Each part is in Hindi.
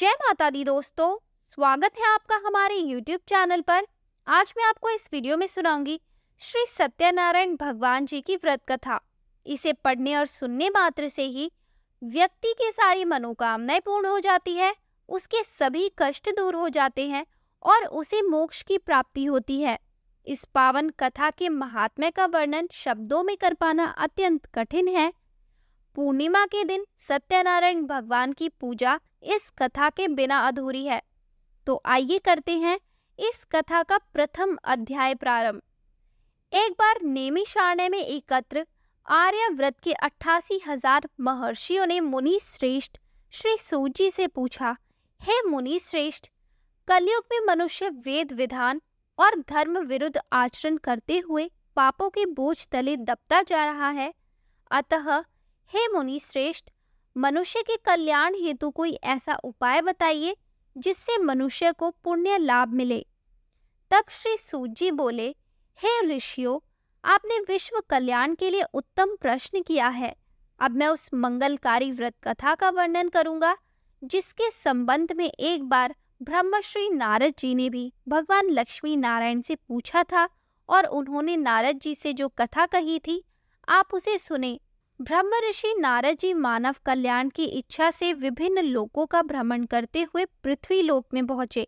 जय माता दी दोस्तों, स्वागत है आपका हमारे YouTube चैनल पर। आज मैं आपको इस वीडियो में सुनाऊंगी श्री सत्यनारायण भगवान जी की व्रत कथा। इसे पढ़ने और सुनने मात्र से ही व्यक्ति की सारी मनोकामनाएं पूर्ण हो जाती है, उसके सभी कष्ट दूर हो जाते हैं और उसे मोक्ष की प्राप्ति होती है। इस पावन कथा के महात्म्य का वर्णन शब्दों में कर पाना अत्यंत कठिन है। पूर्णिमा के दिन सत्यनारायण भगवान की पूजा इस कथा के बिना अधूरी है। तो आइए करते हैं इस कथा का प्रथम अध्याय प्रारंभ। एक बार नेमिषारण्य में एकत्र आर्यव्रत के 88,000 महर्षियों ने मुनि श्रेष्ठ श्री सूत जी से पूछा, हे मुनि श्रेष्ठ, कलयुग में मनुष्य वेद विधान और धर्म विरुद्ध आचरण करते हुए पापों के बोझ तले दबता जा रहा है। अतः हे मुनि श्रेष्ठ, मनुष्य के कल्याण हेतु कोई ऐसा उपाय बताइए जिससे मनुष्य को पुण्य लाभ मिले। तब श्री सूत जी बोले, हे ऋषियों, आपने विश्व कल्याण के लिए उत्तम प्रश्न किया है। अब मैं उस मंगलकारी व्रत कथा का वर्णन करूंगा जिसके संबंध में एक बार ब्रह्मश्री नारद जी ने भी भगवान लक्ष्मी नारायण से पूछा था और उन्होंने नारद जी से जो कथा कही थी, आप उसे सुने। ब्रह्म ऋषि नारद जी मानव कल्याण की इच्छा से विभिन्न लोकों का भ्रमण करते हुए पृथ्वी लोक में पहुंचे।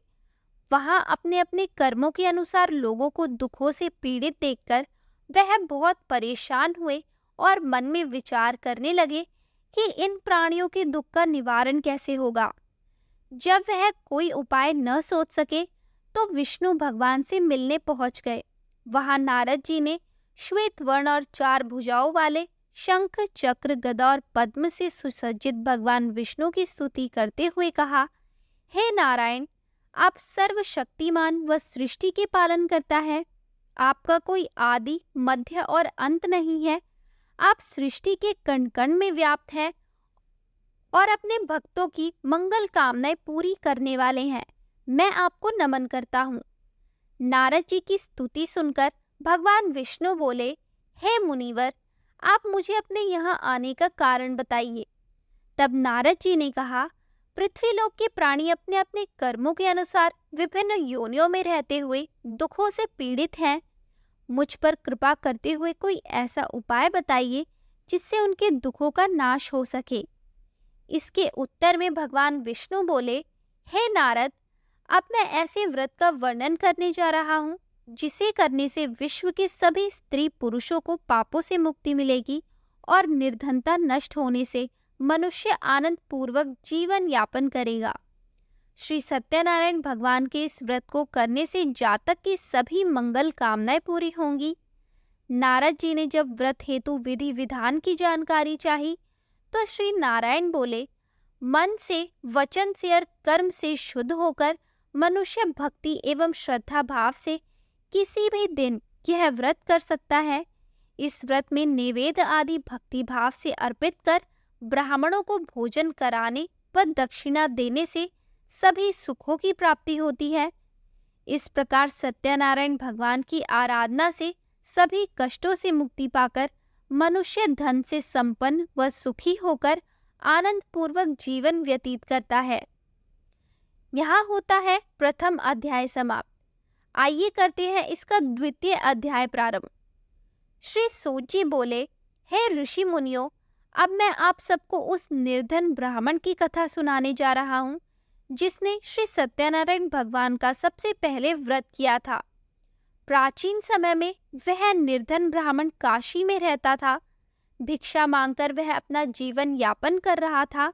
वहां अपने अपने कर्मों के अनुसार लोगों को दुखों से पीड़ित देखकर वह बहुत परेशान हुए और मन में विचार करने लगे कि इन प्राणियों के दुख का निवारण कैसे होगा। जब वह कोई उपाय न सोच सके तो विष्णु भगवान से मिलने पहुंच गए। वहां नारद जी ने श्वेत वर्ण और 4 भुजाओं वाले शंख चक्र गदा और पद्म से सुसज्जित भगवान विष्णु की स्तुति करते हुए कहा, हे नारायण, आप सर्वशक्तिमान व सृष्टि के पालन करता है। आपका कोई आदि मध्य और अंत नहीं है। आप सृष्टि के कण कण में व्याप्त हैं और अपने भक्तों की मंगल कामनाएं पूरी करने वाले हैं। मैं आपको नमन करता हूँ। नारद जी की स्तुति सुनकर भगवान विष्णु बोले, हे मुनिवर, आप मुझे अपने यहाँ आने का कारण बताइए। तब नारद जी ने कहा, पृथ्वी लोक के प्राणी अपने अपने कर्मों के अनुसार विभिन्न योनियों में रहते हुए दुखों से पीड़ित हैं। मुझ पर कृपा करते हुए कोई ऐसा उपाय बताइए जिससे उनके दुखों का नाश हो सके। इसके उत्तर में भगवान विष्णु बोले, हे नारद, अब मैं ऐसे व्रत का वर्णन करने जा रहा हूँ जिसे करने से विश्व के सभी स्त्री पुरुषों को पापों से मुक्ति मिलेगी और निर्धनता नष्ट होने से मनुष्य आनंद पूर्वक जीवन यापन करेगा। श्री सत्यनारायण भगवान के इस व्रत को करने से जातक की सभी मंगल कामनाएं पूरी होंगी। नारद जी ने जब व्रत हेतु विधि विधान की जानकारी चाही तो श्री नारायण बोले, मन से, वचन से और कर्म से शुद्ध होकर मनुष्य भक्ति एवं श्रद्धा भाव से किसी भी दिन यह व्रत कर सकता है। इस व्रत में नैवेद्य आदि भक्ति भाव से अर्पित कर ब्राह्मणों को भोजन कराने व दक्षिणा देने से सभी सुखों की प्राप्ति होती है। इस प्रकार सत्यनारायण भगवान की आराधना से सभी कष्टों से मुक्ति पाकर मनुष्य धन से संपन्न व सुखी होकर आनंद पूर्वक जीवन व्यतीत करता है। यहाँ होता है प्रथम अध्याय समाप्त। आइए करते हैं इसका द्वितीय अध्याय प्रारंभ। श्री सूत जी बोले, हे ऋषि मुनियों, अब मैं आप सबको उस निर्धन ब्राह्मण की कथा सुनाने जा रहा हूँ जिसने श्री सत्यनारायण भगवान का सबसे पहले व्रत किया था। प्राचीन समय में वह निर्धन ब्राह्मण काशी में रहता था। भिक्षा मांगकर वह अपना जीवन यापन कर रहा था।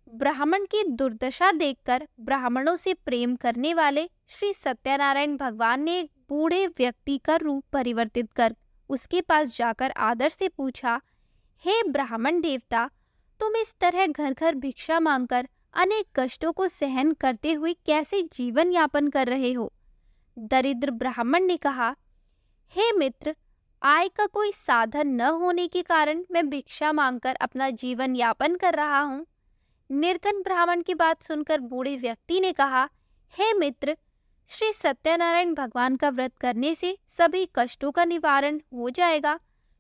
ब्राह्मण की दुर्दशा देखकर ब्राह्मणों से प्रेम करने वाले श्री सत्यनारायण भगवान ने एक बूढ़े व्यक्ति का रूप परिवर्तित कर उसके पास जाकर आदर से पूछा, हे ब्राह्मण देवता, तुम इस तरह घर घर भिक्षा मांगकर अनेक कष्टों को सहन करते हुए कैसे जीवन यापन कर रहे हो? दरिद्र ब्राह्मण ने कहा, हे मित्र, आय का कोई साधन न होने के कारण मैं भिक्षा मांगकर अपना जीवन यापन कर रहा हूँ। निर्धन ब्राह्मण की बात सुनकर बूढ़े व्यक्ति ने कहा, हे मित्र, श्री सत्यनारायण भगवान का व्रत करने से सभी कष्टों का निवारण हो जाएगा।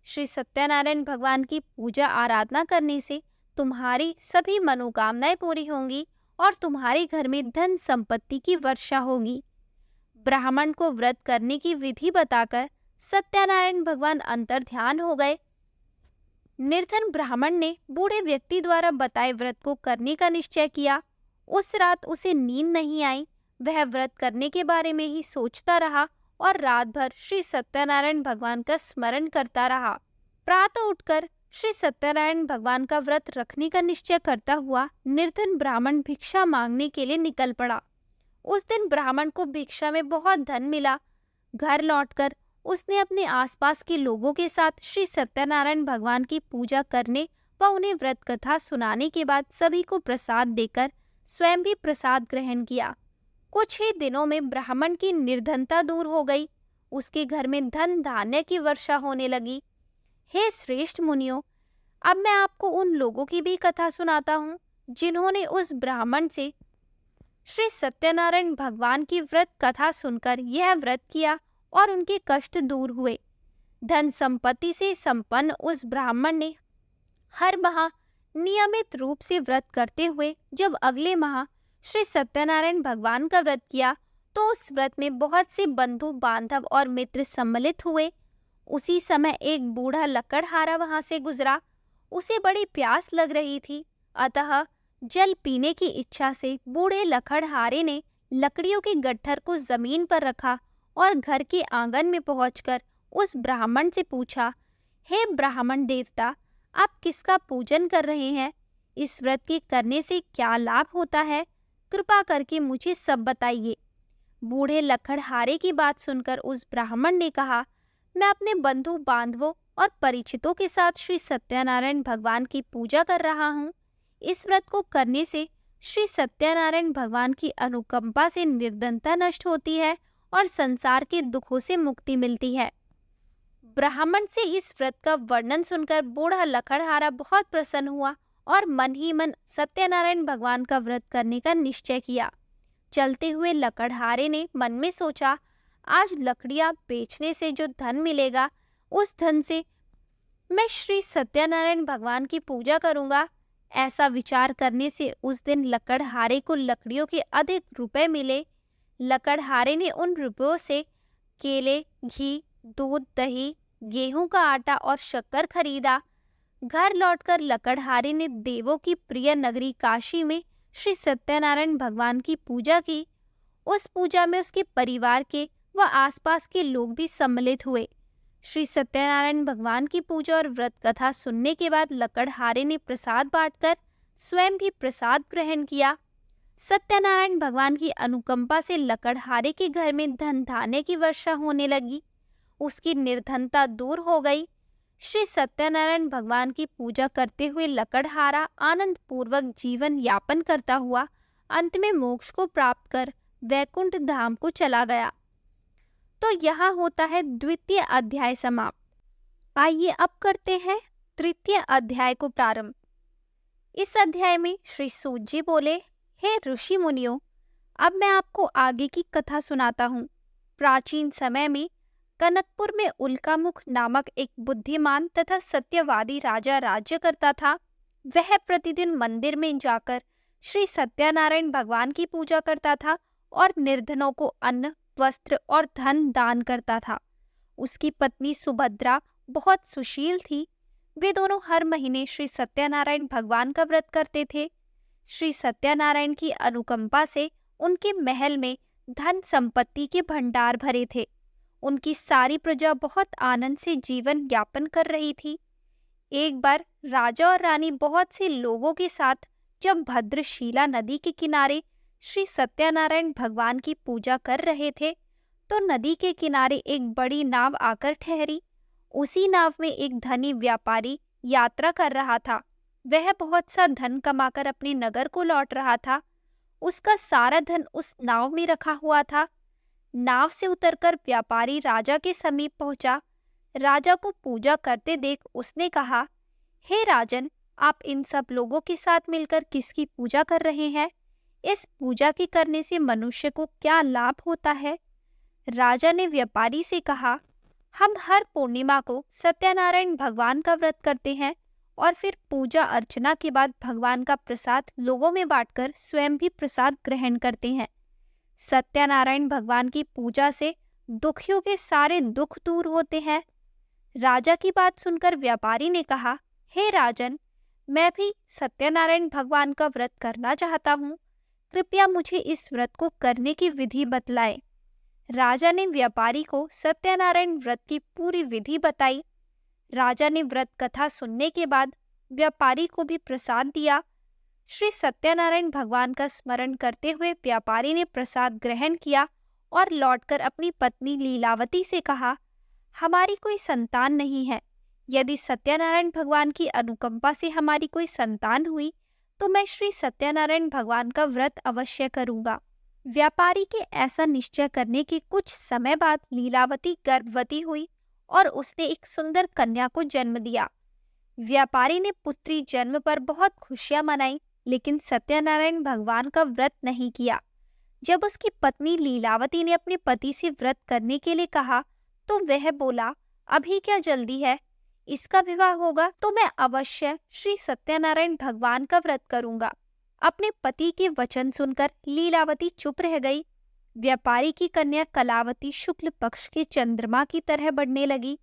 श्री सत्यनारायण भगवान की पूजा आराधना करने से तुम्हारी सभी मनोकामनाएं पूरी होंगी और तुम्हारे घर में धन संपत्ति की वर्षा होगी। ब्राह्मण को व्रत करने की विधि बताकर सत्यनारायण भगवान अंतर्ध्यान हो गए। निर्धन ब्राह्मण ने बूढ़े व्यक्ति द्वारा बताए व्रत को करने का निश्चय किया। उस रात उसे नींद नहीं आई। वह व्रत करने के बारे में ही सोचता रहा और रात भर श्री सत्यनारायण भगवान का स्मरण करता रहा। प्रातः उठकर श्री सत्यनारायण भगवान का व्रत रखने का निश्चय करता हुआ निर्धन ब्राह्मण भिक्षा मांगने के लिए निकल पड़ा। उस दिन ब्राह्मण को भिक्षा में बहुत धन मिला। घर लौटकर उसने अपने आसपास के लोगों के साथ श्री सत्यनारायण भगवान की पूजा करने व उन्हें व्रत कथा सुनाने के बाद सभी को प्रसाद देकर स्वयं भी प्रसाद ग्रहण किया। कुछ ही दिनों में ब्राह्मण की निर्धनता दूर हो गई। उसके घर में धन धान्य की वर्षा होने लगी। हे श्रेष्ठ मुनियों, अब मैं आपको उन लोगों की भी कथा सुनाता हूँ जिन्होंने उस ब्राह्मण से श्री सत्यनारायण भगवान की व्रत कथा सुनकर यह व्रत किया और उनके कष्ट दूर हुए। धन संपत्ति से संपन्न उस ब्राह्मण ने हर माह नियमित रूप से व्रत करते हुए जब अगले माह श्री सत्यनारायण भगवान का व्रत किया तो उस व्रत में बहुत से बंधु बांधव और मित्र सम्मिलित हुए। उसी समय एक बूढ़ा लकड़हारा वहां से गुजरा। उसे बड़ी प्यास लग रही थी, अतः जल पीने की इच्छा से बूढ़े लकड़हारे ने लकड़ियों के गट्ठर को जमीन पर रखा और घर के आंगन में पहुंचकर उस ब्राह्मण से पूछा, हे ब्राह्मण देवता, आप किसका पूजन कर रहे हैं? इस व्रत के करने से क्या लाभ होता है? कृपा करके मुझे सब बताइए। बूढ़े लकड़हारे की बात सुनकर उस ब्राह्मण ने कहा, मैं अपने बंधु बांधवों और परिचितों के साथ श्री सत्यनारायण भगवान की पूजा कर रहा हूँ। इस व्रत को करने से श्री सत्यनारायण भगवान की अनुकंपा से निर्धनता नष्ट होती है और संसार के दुखों से मुक्ति मिलती है। ब्राह्मण से इस व्रत का वर्णन सुनकर बूढ़ा लकड़हारा बहुत प्रसन्न हुआ और मन ही मन सत्यनारायण भगवान का व्रत करने का निश्चय किया। चलते हुए लकड़हारे ने मन में सोचा, आज लकड़ियां बेचने से जो धन मिलेगा उस धन से मैं श्री सत्यनारायण भगवान की पूजा करूंगा। ऐसा विचार करने से उस दिन लकड़हारे को लकड़ियों के अधिक रुपए मिले। लकड़हारे ने उन रुपयों से केले, घी, दूध, दही, गेहूं का आटा और शक्कर खरीदा। घर लौटकर लकड़हारे ने देवों की प्रिय नगरी काशी में श्री सत्यनारायण भगवान की पूजा की। उस पूजा में उसके परिवार के व आसपास के लोग भी सम्मिलित हुए। श्री सत्यनारायण भगवान की पूजा और व्रत कथा सुनने के बाद लकड़हारे ने प्रसाद बांटकर स्वयं भी प्रसाद ग्रहण किया। सत्यनारायण भगवान की अनुकंपा से लकड़हारे के घर में धन धान्य की वर्षा होने लगी। उसकी निर्धनता दूर हो गई। श्री सत्यनारायण भगवान की पूजा करते हुए लकड़हारा आनंद पूर्वक जीवन यापन करता हुआ अंत में मोक्ष को प्राप्त कर वैकुंठ धाम को चला गया। तो यहाँ होता है द्वितीय अध्याय समाप्त। आइए अब करते हैं तृतीय अध्याय को प्रारंभ। इस अध्याय में श्री सूत जी बोले, हे ऋषि मुनियों, अब मैं आपको आगे की कथा सुनाता हूँ। प्राचीन समय में कनकपुर में उल्कामुख नामक एक बुद्धिमान तथा सत्यवादी राजा राज्य करता था। वह प्रतिदिन मंदिर में जाकर श्री सत्यनारायण भगवान की पूजा करता था और निर्धनों को अन्न, वस्त्र और धन दान करता था। उसकी पत्नी सुभद्रा बहुत सुशील थी। वे दोनों हर महीने श्री सत्यनारायण भगवान का व्रत करते थे। श्री सत्यनारायण की अनुकंपा से उनके महल में धन संपत्ति के भंडार भरे थे। उनकी सारी प्रजा बहुत आनंद से जीवन यापन कर रही थी। एक बार राजा और रानी बहुत से लोगों के साथ जब भद्रशीला नदी के किनारे श्री सत्यनारायण भगवान की पूजा कर रहे थे तो नदी के किनारे एक बड़ी नाव आकर ठहरी। उसी नाव में एक धनी व्यापारी यात्रा कर रहा था। वह बहुत सा धन कमाकर अपने नगर को लौट रहा था। उसका सारा धन उस नाव में रखा हुआ था। नाव से उतरकर व्यापारी राजा के समीप पहुंचा। राजा को पूजा करते देख उसने कहा, हे राजन, आप इन सब लोगों के साथ मिलकर किसकी पूजा कर रहे हैं? इस पूजा के करने से मनुष्य को क्या लाभ होता है? राजा ने व्यापारी से कहा, हम हर पूर्णिमा को सत्यनारायण भगवान का व्रत करते हैं और फिर पूजा अर्चना के बाद भगवान का प्रसाद लोगों में बांटकर स्वयं भी प्रसाद ग्रहण करते हैं। सत्यनारायण भगवान की पूजा से दुखियों के सारे दुख दूर होते हैं। राजा की बात सुनकर व्यापारी ने कहा, हे राजन, मैं भी सत्यनारायण भगवान का व्रत करना चाहता हूँ। कृपया मुझे इस व्रत को करने की विधि बतलाएं। राजा ने व्यापारी को सत्यनारायण व्रत की पूरी विधि बताई। राजा ने व्रत कथा सुनने के बाद व्यापारी को भी प्रसाद दिया। श्री सत्यनारायण भगवान का स्मरण करते हुए व्यापारी ने प्रसाद ग्रहण किया और लौटकर अपनी पत्नी लीलावती से कहा, हमारी कोई संतान नहीं है। यदि सत्यनारायण भगवान की अनुकंपा से हमारी कोई संतान हुई तो मैं श्री सत्यनारायण भगवान का व्रत अवश्य करूंगा। व्यापारी के ऐसा निश्चय करने के कुछ समय बाद लीलावती गर्भवती हुई और उसने एक सुंदर कन्या को जन्म दिया। व्यापारी ने पुत्री जन्म पर बहुत खुशियां मनाई, लेकिन सत्यनारायण भगवान का व्रत नहीं किया। जब उसकी पत्नी लीलावती ने अपने पति से व्रत करने के लिए कहा तो वह बोला, अभी क्या जल्दी है, इसका विवाह होगा तो मैं अवश्य श्री सत्यनारायण भगवान का व्रत करूंगा। अपने पति के वचन सुनकर लीलावती चुप रह गई। व्यापारी की कन्या कलावती शुक्ल पक्ष के चंद्रमा की तरह बढ़ने लगी।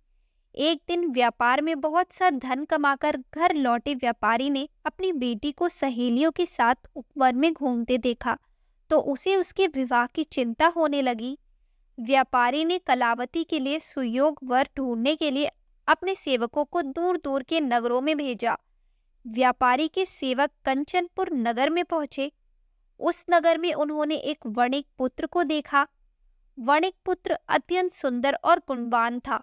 एक दिन व्यापार में बहुत सा धन कमाकर घर लौटे व्यापारी ने अपनी बेटी को सहेलियों के साथ उपवन में घूमते देखा तो उसे उसके विवाह की चिंता होने लगी। व्यापारी ने कलावती के लिए सुयोग वर ढूंढने के लिए अपने सेवकों को दूर दूर के नगरों में भेजा। व्यापारी के सेवक कंचनपुर नगर में पहुंचे। उस नगर में उन्होंने एक वणिक पुत्र को देखा। वणिक पुत्र अत्यंत सुंदर और गुणवान था।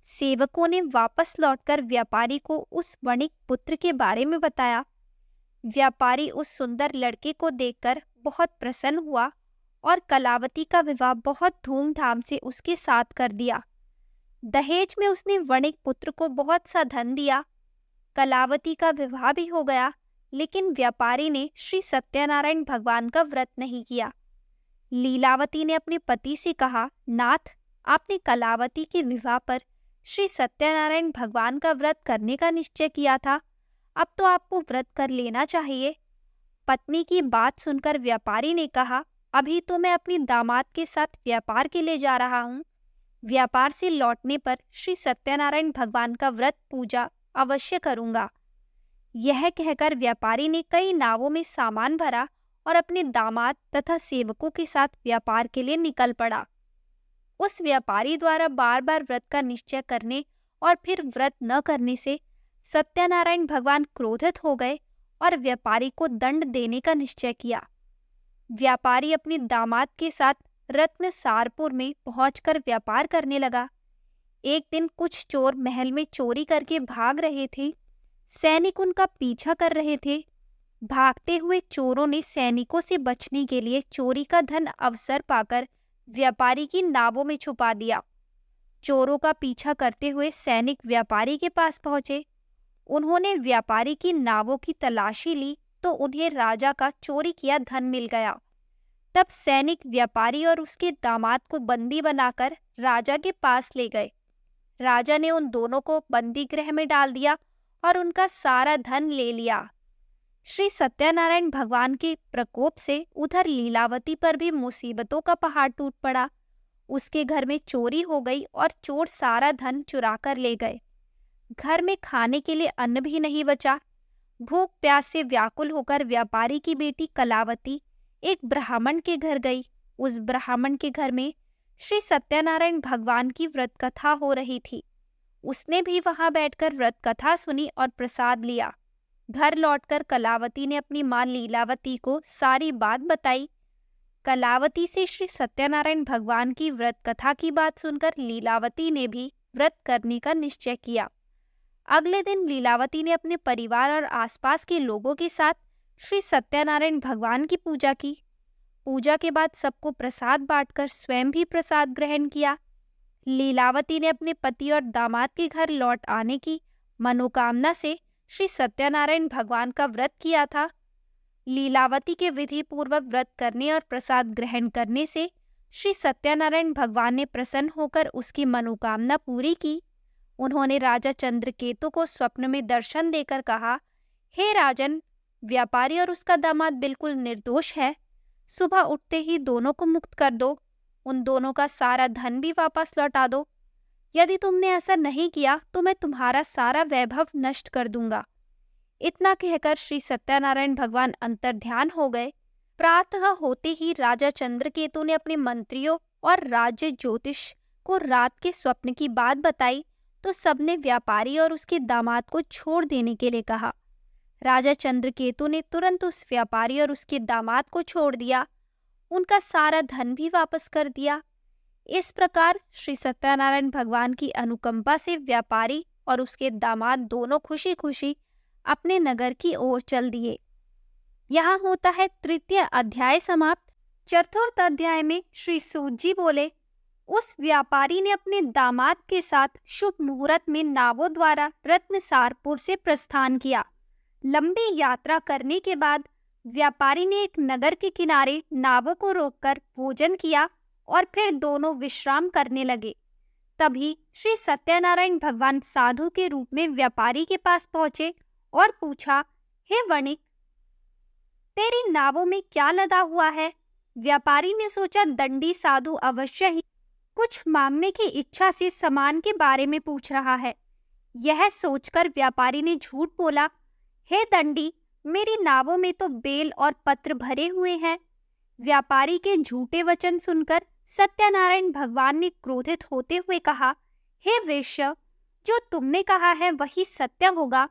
सेवकों ने वापस लौटकर व्यापारी को उस वणिक पुत्र के बारे में बताया। व्यापारी उस सुंदर लड़के को देखकर बहुत प्रसन्न हुआ और कलावती का विवाह बहुत धूमधाम से उसके साथ कर दिया। दहेज में उसने वणिक पुत्र को बहुत सा धन दिया। कलावती का विवाह भी हो गया, लेकिन व्यापारी ने श्री सत्यनारायण भगवान का व्रत नहीं किया। लीलावती ने अपने पति से कहा, नाथ, आपने कलावती के विवाह पर श्री सत्यनारायण भगवान का व्रत करने का निश्चय किया था, अब तो आपको व्रत कर लेना चाहिए। पत्नी की बात सुनकर व्यापारी ने कहा, अभी तो मैं अपनी दामाद के साथ व्यापार के लिए जा रहा हूँ। व्यापार से लौटने पर श्री सत्यनारायण भगवान का व्रत पूजा अवश्य करूंगा। यह कहकर व्यापारी ने कई नावों में सामान भरा और अपने दामाद तथा सेवकों के साथ व्यापार के लिए निकल पड़ा। उस व्यापारी द्वारा बार बार व्रत का निश्चय करने और फिर व्रत न करने से सत्यनारायण भगवान क्रोधित हो गए और व्यापारी को दंड देने का निश्चय किया। व्यापारी अपने दामाद के साथ रत्नसारपुर में पहुंचकर व्यापार करने लगा। एक दिन कुछ चोर महल में चोरी करके भाग रहे थे। सैनिक उनका पीछा कर रहे थे। भागते हुए चोरों ने सैनिकों से बचने के लिए चोरी का धन अवसर पाकर व्यापारी की नावों में छुपा दिया। चोरों का पीछा करते हुए सैनिक व्यापारी के पास पहुंचे। उन्होंने व्यापारी की नावों की तलाशी ली तो उन्हें राजा का चोरी किया धन मिल गया। तब सैनिक व्यापारी और उसके दामाद को बंदी बनाकर राजा के पास ले गए। राजा ने उन दोनों को बंदी गृह में डाल दिया और उनका सारा धन ले लिया। श्री सत्यनारायण भगवान के प्रकोप से उधर लीलावती पर भी मुसीबतों का पहाड़ टूट पड़ा। उसके घर में चोरी हो गई और चोर सारा धन चुरा कर ले गए। घर में खाने के लिए अन्न भी नहीं बचा। भूख प्यास से व्याकुल होकर व्यापारी की बेटी कलावती एक ब्राह्मण के घर गई। उस ब्राह्मण के घर में श्री सत्यनारायण भगवान की व्रत कथा हो रही थी। उसने भी वहां बैठकर व्रत कथा सुनी और प्रसाद लिया। घर लौटकर कलावती ने अपनी मां लीलावती को सारी बात बताई। कलावती से श्री सत्यनारायण भगवान की व्रत कथा की बात सुनकर लीलावती ने भी व्रत करने का निश्चय किया। अगले दिन लीलावती ने अपने परिवार और आसपास के लोगों के साथ श्री सत्यनारायण भगवान की पूजा की। पूजा के बाद सबको प्रसाद बांटकर स्वयं भी प्रसाद ग्रहण किया। लीलावती ने अपने पति और दामाद के घर लौट आने की मनोकामना से श्री सत्यनारायण भगवान का व्रत किया था। लीलावती के विधि पूर्वक व्रत करने और प्रसाद ग्रहण करने से श्री सत्यनारायण भगवान ने प्रसन्न होकर उसकी मनोकामना पूरी की। उन्होंने राजा चंद्रकेतु को स्वप्न में दर्शन देकर कहा, हे राजन, व्यापारी और उसका दामाद बिल्कुल निर्दोष है। सुबह उठते ही दोनों को मुक्त कर दो, उन दोनों का सारा धन भी वापस लौटा दो। यदि तुमने ऐसा नहीं किया तो मैं तुम्हारा सारा वैभव नष्ट कर दूंगा। इतना कहकर श्री सत्यनारायण भगवान अंतर्ध्यान हो गए। प्रातः होते ही राजा चंद्रकेतु ने अपने मंत्रियों और राज्य ज्योतिष को रात के स्वप्न की बात बताई तो सबने व्यापारी और उसके दामाद को छोड़ देने के लिए कहा। राजा चंद्रकेतु ने तुरंत उस व्यापारी और उसके दामाद को छोड़ दिया, उनका सारा धन भी वापस कर दिया। इस प्रकार श्री सत्यनारायण भगवान की अनुकंपा से व्यापारी और उसके दामाद दोनों खुशी खुशी अपने नगर की ओर चल दिए। यहाँ होता है तृतीय अध्याय समाप्त। चतुर्थ अध्याय में श्री सूत जी बोले, उस व्यापारी ने अपने दामाद के साथ शुभ मुहूर्त में नावों द्वारा रत्नसारपुर से प्रस्थान किया। लंबी यात्रा करने के बाद व्यापारी ने एक नगर के किनारे नावों को रोककर भोजन किया और फिर दोनों विश्राम करने लगे। तभी श्री सत्यनारायण भगवान साधु के रूप में व्यापारी के पास पहुंचे और पूछा, हे वणिक, तेरी नावों में क्या लदा हुआ है? व्यापारी ने सोचा दंडी साधु अवश्य ही कुछ मांगने की इच्छा से सामान के बारे में पूछ रहा है। यह सोचकर व्यापारी ने झूठ बोला, हे दंडी, मेरी नावों में तो बेल और पत्र भरे हुए हैं। व्यापारी के झूठे वचन सुनकर सत्यनारायण भगवान ने क्रोधित होते हुए कहा, हे वेश्य, जो तुमने कहा है वही सत्य होगा।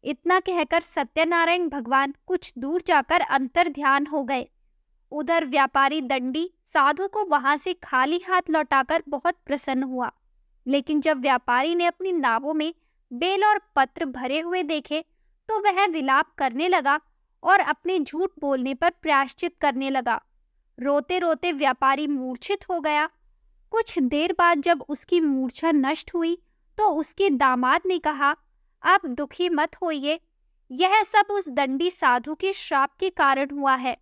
इतना कहकर सत्यनारायण भगवान कुछ दूर जाकर अंतर्ध्यान हो गए। उधर व्यापारी दंडी साधु को वहां से खाली हाथ लौटाकर बहुत प्रसन्न हुआ। लेकिन जब व्यापारी ने अपनी नावों में बेल और पत्र भरे हुए देखे तो वह विलाप करने लगा और अपने झूठ बोलने पर प्रायश्चित करने लगा। रोते रोते व्यापारी मूर्छित हो गया। कुछ देर बाद जब उसकी मूर्छा नष्ट हुई तो उसके दामाद ने कहा, आप दुखी मत होइए, यह सब उस दंडी साधु के श्राप के कारण हुआ है।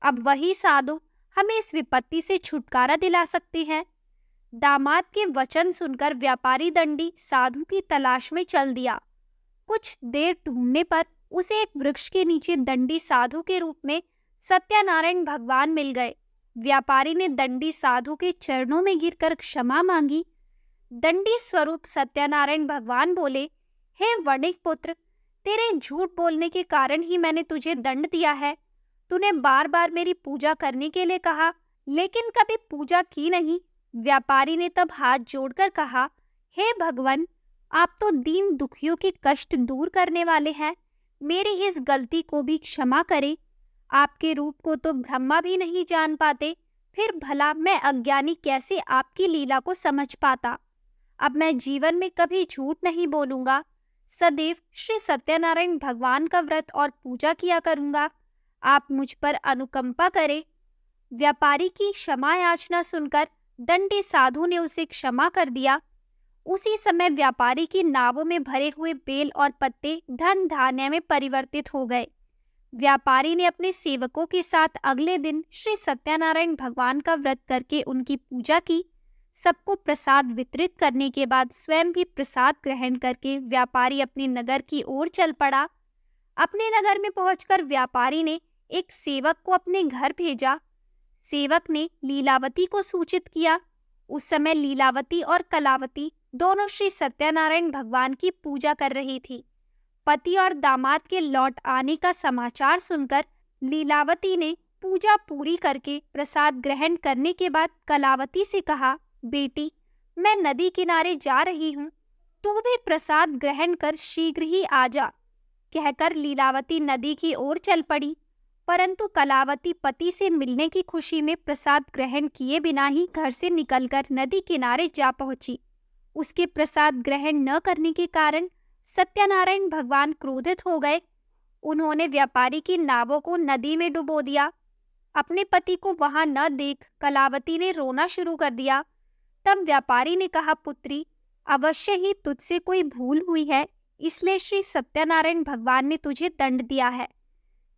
अब वही साधु हमें इस विपत्ति से छुटकारा दिला सकते हैं। दामाद के वचन सुनकर व्यापारी दंडी साधु की तलाश में चल दिया। कुछ देर ढूंढने पर उसे एक वृक्ष के नीचे दंडी साधु के रूप में सत्यनारायण भगवान मिल गए। व्यापारी ने दंडी साधु के चरणों में गिरकर क्षमा मांगी। दंडी स्वरूप सत्यनारायण भगवान बोले, हे वणिक पुत्र, तेरे झूठ बोलने के कारण ही मैंने तुझे दंड दिया है। तूने बार बार मेरी पूजा करने के लिए कहा, लेकिन कभी पूजा की नहीं। व्यापारी ने तब हाथ जोड़कर कहा, हे भगवान, आप तो दीन दुखियों के कष्ट दूर करने वाले हैं, मेरी इस गलती को भी क्षमा करें। आपके रूप को तो ब्रह्मा भी नहीं जान पाते, फिर भला मैं अज्ञानी कैसे आपकी लीला को समझ पाता। अब मैं जीवन में कभी झूठ नहीं बोलूंगा, सदैव श्री सत्यनारायण भगवान का व्रत और पूजा किया करूंगा। आप मुझ पर अनुकंपा करें। व्यापारी की क्षमा याचना सुनकर दंडी साधु ने उसे क्षमा कर दिया। उसी समय व्यापारी की नावों में भरे हुए बेल और पत्ते धन धान्य में परिवर्तित हो गए। व्यापारी ने अपने सेवकों के साथ अगले दिन श्री सत्यनारायण भगवान का व्रत करके उनकी पूजा की। सबको प्रसाद वितरित करने के बाद स्वयं भी प्रसाद ग्रहण करके व्यापारी अपने नगर की ओर चल पड़ा। अपने नगर में पहुंचकर व्यापारी ने एक सेवक को अपने घर भेजा। सेवक ने लीलावती को सूचित किया। उस समय लीलावती और कलावती दोनों श्री सत्यनारायण भगवान की पूजा कर रही थी। पति और दामाद के लौट आने का समाचार सुनकर लीलावती ने पूजा पूरी करके प्रसाद ग्रहण करने के बाद कलावती से कहा, बेटी, मैं नदी किनारे जा रही हूँ, तू भी प्रसाद ग्रहण कर शीघ्र ही आ जा। कहकर लीलावती नदी की ओर चल पड़ी, परंतु कलावती पति से मिलने की खुशी में प्रसाद ग्रहण किए बिना ही घर से निकलकर नदी किनारे जा पहुंची। उसके प्रसाद ग्रहण न करने के कारण सत्यनारायण भगवान क्रोधित हो गए। उन्होंने व्यापारी की नावों को नदी में डुबो दिया। अपने पति को वहां न देख कलावती ने रोना शुरू कर दिया। तब व्यापारी ने कहा, पुत्री, अवश्य ही तुझसे कोई भूल हुई है, इसलिए श्री सत्यनारायण भगवान ने तुझे दंड दिया है।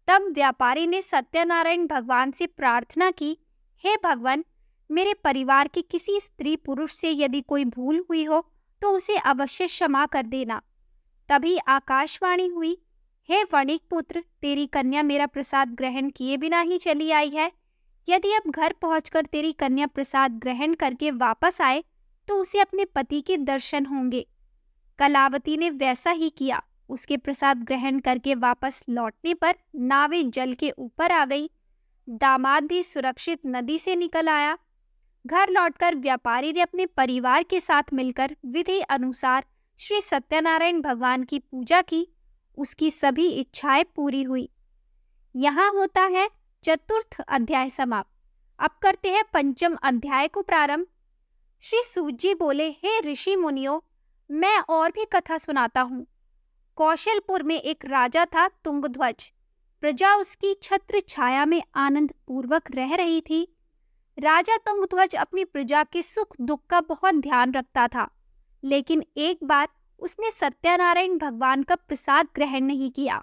तब व्यापारी ने सत्यनारायण भगवान से प्रार्थना की, हे भगवान, मेरे परिवार के किसी स्त्री पुरुष से यदि कोई भूल हुई हो तो उसे अवश्य क्षमा कर देना। तभी आकाशवाणी हुई, हे वणिक पुत्र, तेरी कन्या मेरा प्रसाद ग्रहण किए बिना ही चली आई है। यदि अब घर पहुंचकर तेरी कन्या प्रसाद ग्रहण करके वापस आए तो उसे अपने पति के दर्शन होंगे। कलावती ने वैसा ही किया। उसके प्रसाद ग्रहण करके वापस लौटने पर नावें जल के ऊपर आ गई। दामाद भी सुरक्षित नदी से निकल आया। घर लौटकर व्यापारी ने अपने परिवार के साथ मिलकर विधि अनुसार श्री सत्यनारायण भगवान की पूजा की। उसकी सभी इच्छाएं पूरी हुई। यहाँ होता है चतुर्थ अध्याय समाप्त। अब करते हैं पंचम अध्याय को प्रारंभ। श्री सूत जी बोले, हे ऋषि मुनियों, मैं और भी कथा सुनाता हूँ। कौशलपुर में एक राजा था तुंगध्वज। प्रजा उसकी छत्र छाया में आनंद पूर्वक रह रही थी। राजा तुंगध्वज अपनी प्रजा के सुख दुख का बहुत ध्यान रखता था, लेकिन एक बार उसने सत्यनारायण भगवान का प्रसाद ग्रहण नहीं किया।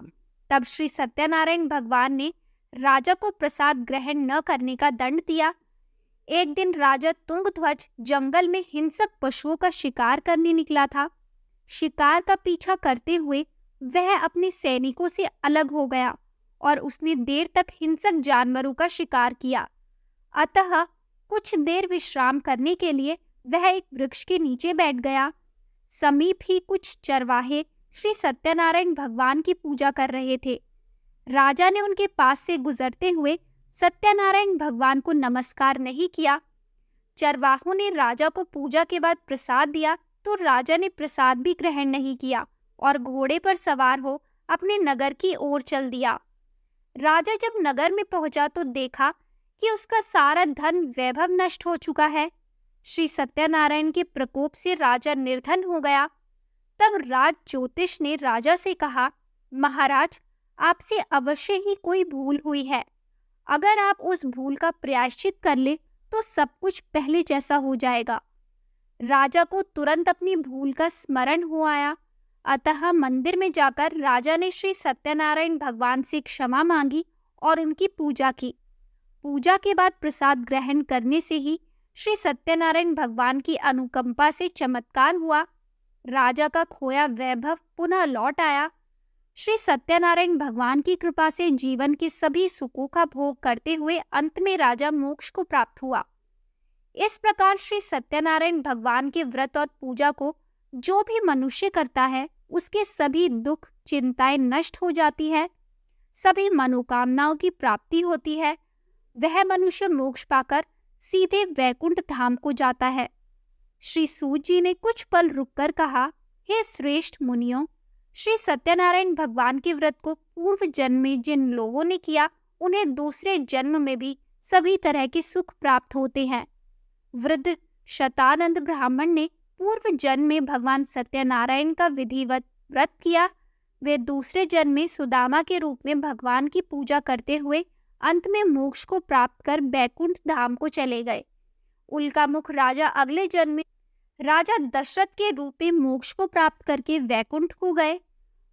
तब श्री सत्यनारायण भगवान ने राजा को प्रसाद ग्रहण न करने का दंड दिया। एक दिन राजा तुंगध्वज जंगल में हिंसक पशुओं का शिकार करने निकला था। शिकार का पीछा करते हुए वह अपने सैनिकों से अलग हो गया और उसने देर तक हिंसक जानवरों का शिकार किया। अतः कुछ देर विश्राम करने के लिए वह एक वृक्ष के नीचे बैठ गया। समीप ही कुछ चरवाहे श्री सत्यनारायण भगवान की पूजा कर रहे थे। राजा ने उनके पास से गुजरते हुए सत्यनारायण भगवान को नमस्कार नहीं किया। चरवाहों ने राजा को पूजा के बाद प्रसाद दिया तो राजा ने प्रसाद भी ग्रहण नहीं किया और घोड़े पर सवार हो अपने नगर की ओर चल दिया। राजा जब नगर में पहुंचा तो देखा कि उसका सारा धन वैभव नष्ट हो चुका है। श्री सत्यनारायण के प्रकोप से राजा निर्धन हो गया। तब राज ज्योतिष ने राजा से कहा, महाराज, आपसे अवश्य ही कोई भूल हुई है। अगर आप उस भूल का प्रायश्चित कर ले तो सब कुछ पहले जैसा हो जाएगा। राजा को तुरंत अपनी भूल का स्मरण हो आया। अतः मंदिर में जाकर राजा ने श्री सत्यनारायण भगवान से क्षमा मांगी और उनकी पूजा की। पूजा के बाद प्रसाद ग्रहण करने से ही श्री सत्यनारायण भगवान की अनुकंपा से चमत्कार हुआ। राजा का खोया वैभव पुनः लौट आया। श्री सत्यनारायण भगवान की कृपा से जीवन के सभी सुखों का भोग करते हुए अंत में राजा मोक्ष को प्राप्त हुआ। इस प्रकार श्री सत्यनारायण भगवान के व्रत और पूजा को जो भी मनुष्य करता है उसके सभी दुख चिंताएं नष्ट हो जाती है, सभी मनोकामनाओं की प्राप्ति होती है। वह मनुष्य मोक्ष पाकर सीधे वैकुंठ धाम को जाता है। श्री सूत जी ने कुछ पल रुककर कहा, हे श्रेष्ठ मुनियों, श्री सत्यनारायण भगवान के व्रत को पूर्व जन्म में जिन लोगों ने किया उन्हें दूसरे जन्म में भी सभी तरह के सुख प्राप्त होते हैं। वृद्ध शतानंद ब्राह्मण ने पूर्व जन्म में भगवान सत्यनारायण का विधिवत व्रत किया। वे दूसरे जन्म में सुदामा के रूप में भगवान की पूजा करते हुए अंत में मोक्ष को प्राप्त कर बैकुंठ धाम को चले गए। उल्कामुख राजा अगले जन्म में राजा दशरथ के रूप में मोक्ष को प्राप्त करके वैकुंठ को गए।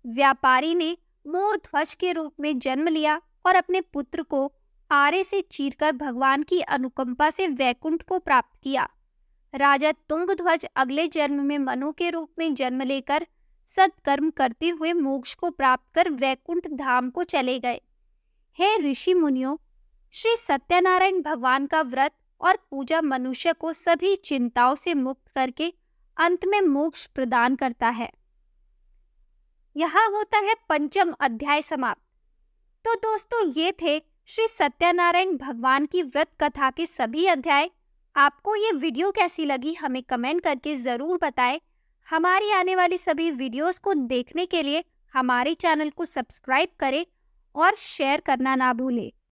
व्यापारी ने मोर ध्वज के रूप में जन्म लिया और अपने पुत्र को आरे से चीरकर भगवान की अनुकंपा से वैकुंठ को प्राप्त किया। राजा तुंगध्वज अगले जन्म में मनु के रूप में जन्म लेकर सत्कर्म करते हुए मोक्ष को प्राप्त कर वैकुंठ धाम को चले गए। हे ऋषि मुनियों, श्री सत्यनारायण भगवान का व्रत और पूजा मनुष्य को सभी चिंताओं से मुक्त करके अंत में मोक्ष प्रदान करता है। यहाँ होता है पंचम अध्याय समाप्त। तो दोस्तों, ये थे श्री सत्यनारायण भगवान की व्रत कथा के सभी अध्याय। आपको ये वीडियो कैसी लगी हमें कमेंट करके ज़रूर बताएं। हमारी आने वाली सभी वीडियोस को देखने के लिए हमारे चैनल को सब्सक्राइब करें और शेयर करना ना भूलें।